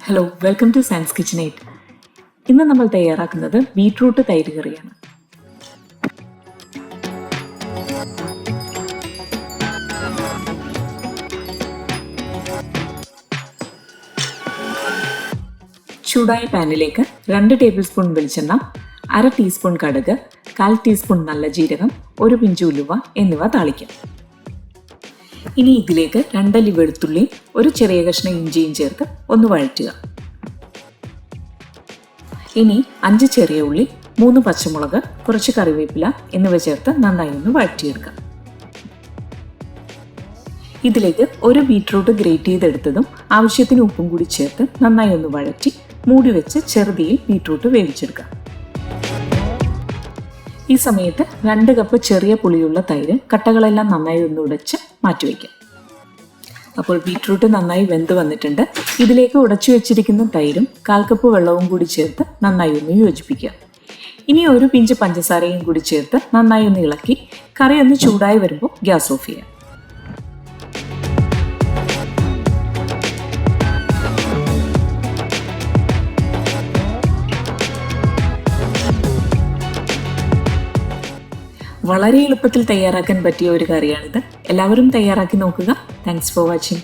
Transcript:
Hello, welcome to science kitchenette. ഇന്ന് നമ്മൾ തയ്യാറാക്കുന്നത് ബീട്രൂട്ട് തൈര് കറിയാണ്. ചൂടായ പാനിലേക്ക് 2 ടേബിൾ സ്പൂൺ വെളിച്ചെണ്ണ, 1/2 ടീസ്പൂൺ കടുക്, 1/4 ടീസ്പൂൺ നല്ല ജീരകം, 1 പിഞ്ച് ഉലുവ എന്നിവ താളിക്കാം. ഇനി ഇതിലേക്ക് 2 അല്ലി വെളുത്തുള്ളിയും 1 ചെറിയ കഷ്ണം ഇഞ്ചിയും ചേർത്ത് ഒന്ന് വഴറ്റുക. ഇനി 5 ചെറിയ ഉള്ളി, 3 പച്ചമുളക്, കുറച്ച് കറിവേപ്പില എന്നിവ ചേർത്ത് നന്നായി ഒന്ന് വഴറ്റിയെടുക്കാം. ഇതിലേക്ക് 1 ബീറ്റ്റൂട്ട് ഗ്രേറ്റ് ചെയ്തെടുത്തതും ആവശ്യത്തിന് ഉപ്പും കൂടി ചേർത്ത് നന്നായി ഒന്ന് വഴറ്റി മൂടി വെച്ച് ചെറുതീയിൽ ബീറ്റ്റൂട്ട് വേവിച്ചെടുക്കാം. ഈ സമയത്ത് 2 കപ്പ് ചെറിയ പുളിയുള്ള തൈര് കട്ടകളെല്ലാം നന്നായി ഒന്ന് ഉടച്ച് മാറ്റിവെക്കാം. അപ്പോൾ ബീറ്റ്റൂട്ട് നന്നായി വെന്ത് വന്നിട്ടുണ്ട്. ഇതിലേക്ക് ഉടച്ചു വെച്ചിരിക്കുന്ന തൈരും 1/4 കപ്പ് വെള്ളവും കൂടി ചേർത്ത് നന്നായി ഒന്ന് യോജിപ്പിക്കുക. ഇനി 1 പിഞ്ച് പഞ്ചസാരയും കൂടി ചേർത്ത് നന്നായി ഒന്ന് ഇളക്കി കറി ഒന്ന് ചൂടായി വരുമ്പോൾ ഗ്യാസ് ഓഫ് ചെയ്യാം. വളരെ എളുപ്പത്തിൽ തയ്യാറാക്കാൻ പറ്റിയ ഒരു കറിയാണിത്. എല്ലാവരും തയ്യാറാക്കി നോക്കുക. Thanks for watching.